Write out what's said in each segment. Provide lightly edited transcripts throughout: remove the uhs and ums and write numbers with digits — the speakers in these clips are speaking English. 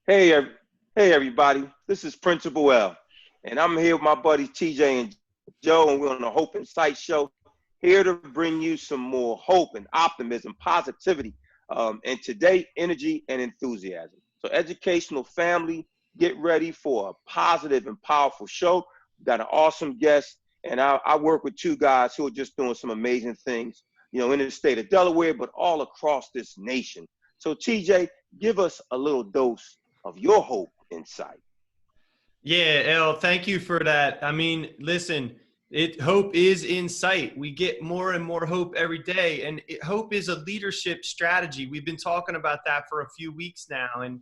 Hey, hey, everybody. This is Principal L, and I'm here with my buddies TJ and Joe, and we're on the Hope and Sight Show, here to bring you some more hope and optimism, positivity, and today, energy and enthusiasm. So, educational family, get ready for a positive and powerful show. We've got an awesome guest, and I work with two guys who are just doing some amazing things, in the state of Delaware, but all across this nation. So, TJ, give us a little dose of your hope and sight. Yeah, El, thank you for that. I mean, listen, hope is in sight. We get more and more hope every day, and hope is a leadership strategy. We've been talking about that for a few weeks now, and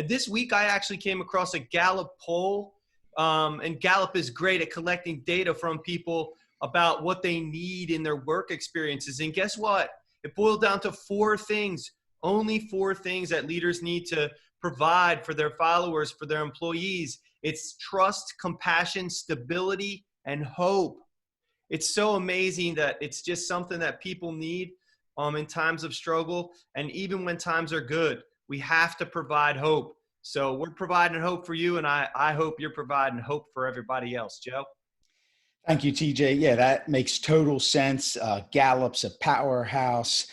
this week I actually came across a Gallup poll, and Gallup is great at collecting data from people about what they need in their work experiences. And guess what? It boiled down to four things, only four things that leaders need to provide for their followers, for their employees. It's trust, compassion, stability, and hope. It's so amazing that it's just something that people need in times of struggle. And even when times are good, we have to provide hope. So we're providing hope for you, and I hope you're providing hope for everybody else, Joe. Thank you, TJ. Yeah, that makes total sense. Gallup's a powerhouse.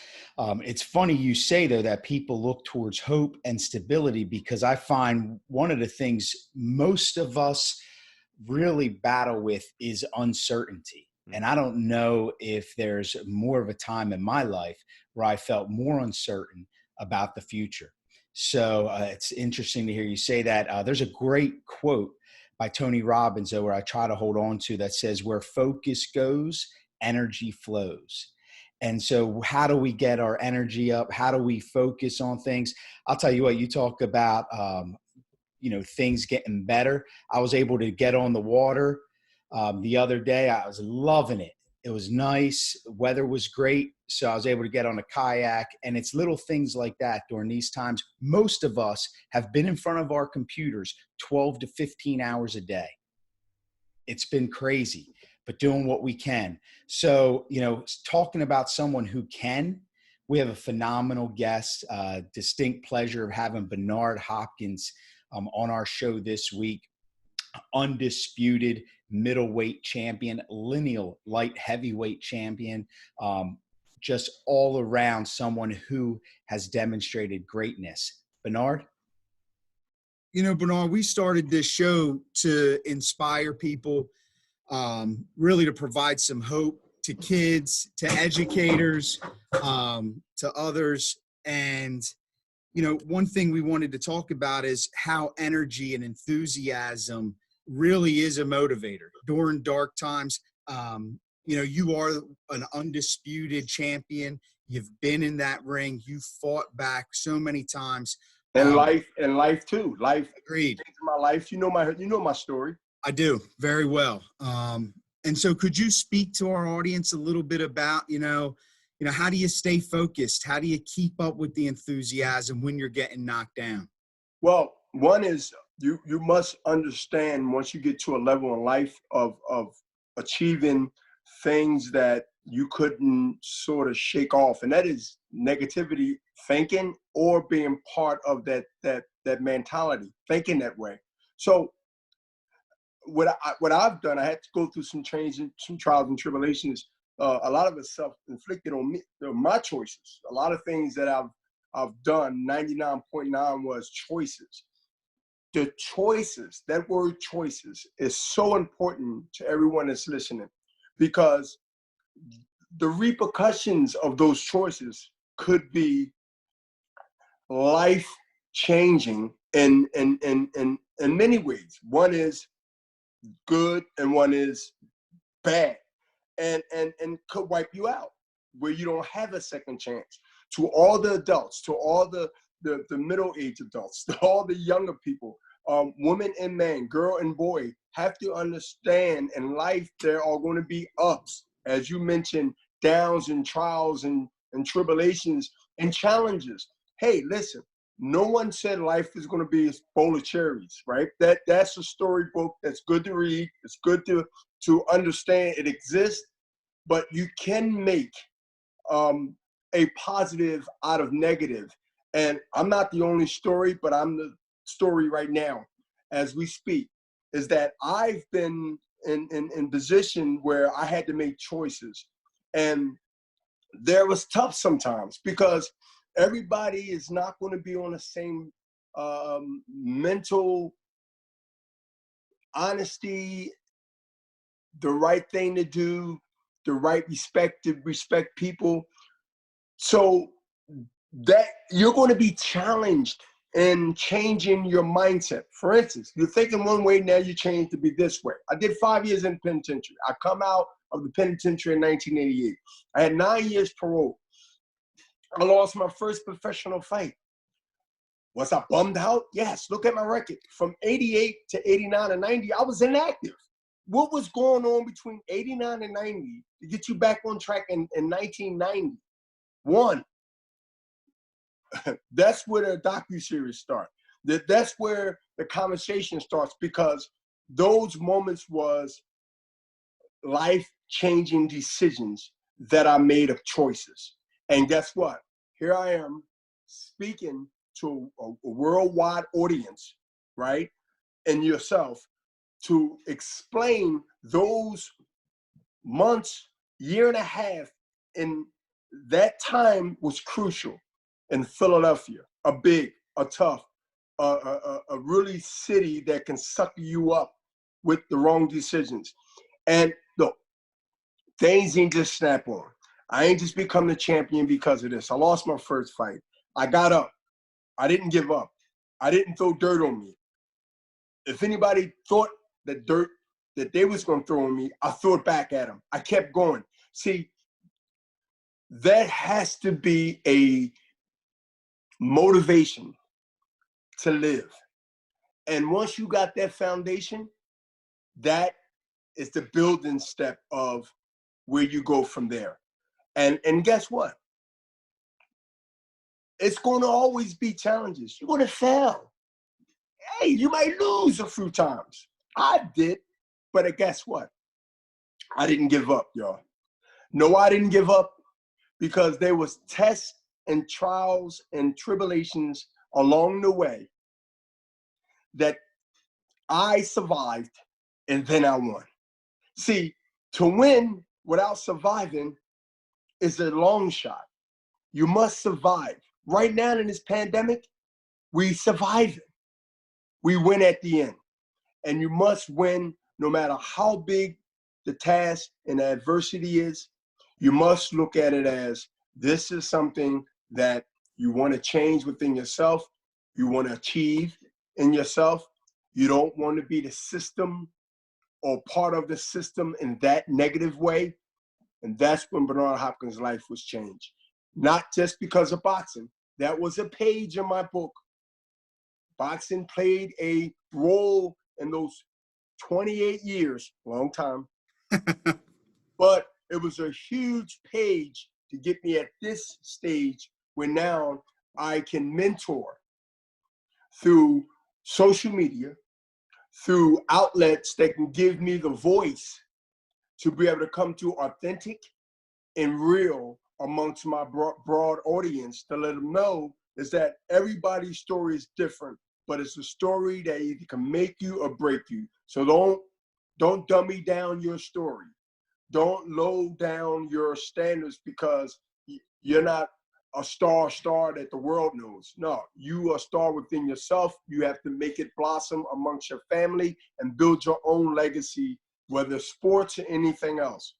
It's funny you say, though, that people look towards hope and stability, because I find one of the things most of us really battle with is uncertainty. And I don't know if there's more of a time in my life where I felt more uncertain about the future. So it's interesting to hear you say that. There's a great quote by Tony Robbins, where I try to hold on to, that says, where focus goes, energy flows. And so how do we get our energy up? How do we focus on things? I'll tell you what, you talk about, things getting better. I was able to get on the water the other day. I was loving it. It was nice. Weather was great. So I was able to get on a kayak, and it's little things like that during these times. Most of us have been in front of our computers 12 to 15 hours a day. It's been crazy, but doing what we can. So, talking about someone who can, we have a phenomenal guest, distinct pleasure of having Bernard Hopkins on our show this week. Undisputed middleweight champion, lineal light heavyweight champion, just all around someone who has demonstrated greatness. Bernard? Bernard, we started this show to inspire people, really to provide some hope to kids, to educators, to others. And one thing we wanted to talk about is how energy and enthusiasm really is a motivator during dark times. You are an undisputed champion. You've been in that ring. You fought back so many times. And life too. Life agreed. Changed my life. You know my story. I do very well. And so could you speak to our audience a little bit about, how do you stay focused? How do you keep up with the enthusiasm when you're getting knocked down? Well, one is you must understand, once you get to a level in life of achieving things that you couldn't sort of shake off, and that is negativity thinking or being part of that mentality, thinking that way. So what I've done, I had to go through some changes, some trials and tribulations. A lot of it self-inflicted on me, my choices. A lot of things that I've done, 99.9 was choices. The choices, that word choices, is so important to everyone that's listening, because the repercussions of those choices could be life-changing in many ways. One is good and one is bad, and could wipe you out, where you don't have a second chance. To all the adults, to all the middle-aged adults, to all the younger people, women and men, girl and boy, have to understand in life there are going to be ups, as you mentioned, downs and trials and tribulations and challenges. Hey, listen, no one said life is going to be a bowl of cherries, right? That's a storybook that's good to read. It's good to understand it exists, but you can make a positive out of negative. And I'm not the only story, but I'm the story right now as we speak is that I've been in position where I had to make choices. And there was tough sometimes because everybody is not going to be on the same mental honesty, the right thing to do, the right respect to respect people. So that you're going to be challenged in changing your mindset. For instance, you're thinking one way, now you change to be this way. I did 5 years in penitentiary. I come out of the penitentiary in 1988. I had 9 years parole. I lost my first professional fight. Was I bummed out? Yes. Look at my record. From 88 to 89 and 90, I was inactive. What was going on between 89 and 90 to get you back on track in 1990? One, that's where the docuseries start. That's where the conversation starts, because those moments was life-changing decisions that I made of choices. And guess what? Here I am speaking to a worldwide audience, right? And yourself, to explain those months, year and a half, and that time was crucial in Philadelphia, a big, a tough, a really city that can suck you up with the wrong decisions. And look, things ain't just snap on. I ain't just become the champion because of this. I lost my first fight. I got up. I didn't give up. I didn't throw dirt on me. If anybody thought that dirt that they was going to throw on me, I threw it back at them. I kept going. See, that has to be a motivation to live. And once you got that foundation, that is the building step of where you go from there. And guess what? It's going to always be challenges. You're going to fail. Hey, you might lose a few times. I did, but guess what? I didn't give up, y'all. No, I didn't give up, because there was tests and trials and tribulations along the way that I survived, and then I won. See, to win without surviving is a long shot. You must survive. Right now in this pandemic, we survive it. We win at the end. And you must win no matter how big the task and the adversity is. You must look at it as this is something that you want to change within yourself. You want to achieve in yourself. You don't want to be the system or part of the system in that negative way. And that's when Bernard Hopkins' life was changed. Not just because of boxing. That was a page in my book. Boxing played a role in those 28 years, long time. But it was a huge page to get me at this stage where now I can mentor through social media, through outlets that can give me the voice to be able to come to authentic and real amongst my broad audience, to let them know is that everybody's story is different, but it's a story that either can make you or break you. So don't dummy down your story. Don't low down your standards because you're not a star that the world knows. No, you are a star within yourself. You have to make it blossom amongst your family and build your own legacy, whether sports or anything else.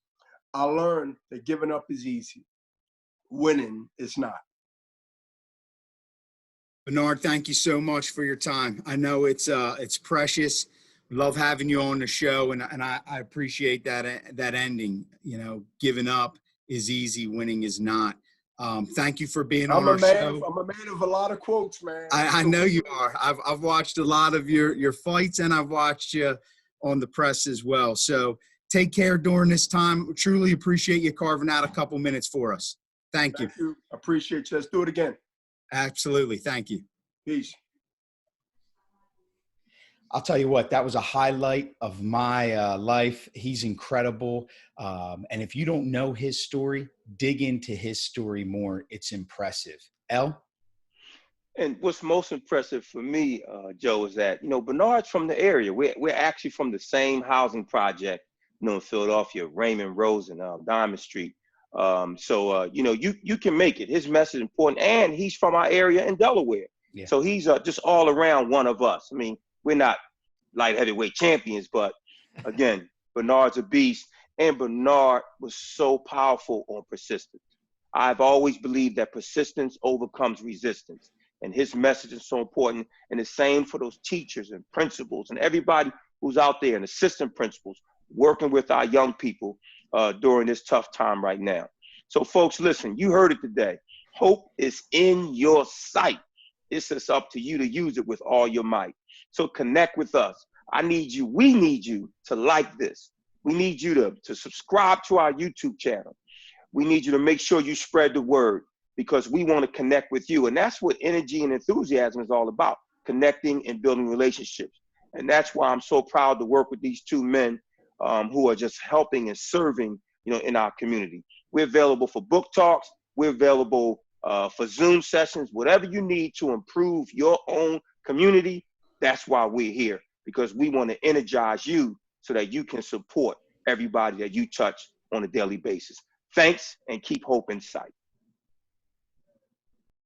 I learned that giving up is easy. Winning is not. Bernard, thank you so much for your time. I know it's precious. Love having you on the show, and I appreciate that ending. You know, giving up is easy, winning is not. Thank you for being on our show. I'm a man of a lot of quotes, man. I know you are. I've watched a lot of your fights, and I've watched you on the press as well. So take care during this time. Truly appreciate you carving out a couple minutes for us. Thank you. Thank you. Appreciate you. Let's do it again. Absolutely. Thank you. Peace. I'll tell you what, that was a highlight of my life. He's incredible. And if you don't know his story, dig into his story more. It's impressive. El? And what's most impressive for me, Joe, is that, Bernard's from the area. We're actually from the same housing project, in Philadelphia, Raymond Rose and Diamond Street. You can make it. His message is important, and he's from our area in Delaware. Yeah. So he's just all around one of us. I mean, we're not light heavyweight champions, but again, Bernard's a beast, and Bernard was so powerful on persistence. I've always believed that persistence overcomes resistance, and his message is so important. And the same for those teachers and principals and everybody who's out there and assistant principals working with our young people during this tough time right now. So, folks, listen, you heard it today. Hope is in your sight. It's just up to you to use it with all your might. So connect with us. I need you. We need you to like this. We need you to subscribe to our YouTube channel. We need you to make sure you spread the word, because we want to connect with you. And that's what energy and enthusiasm is all about, connecting and building relationships. And that's why I'm so proud to work with these two men who are just helping and serving, in our community. We're available for book talks. We're available for Zoom sessions, whatever you need to improve your own community. That's why we're here, because we want to energize you so that you can support everybody that you touch on a daily basis. Thanks, and keep hope in sight.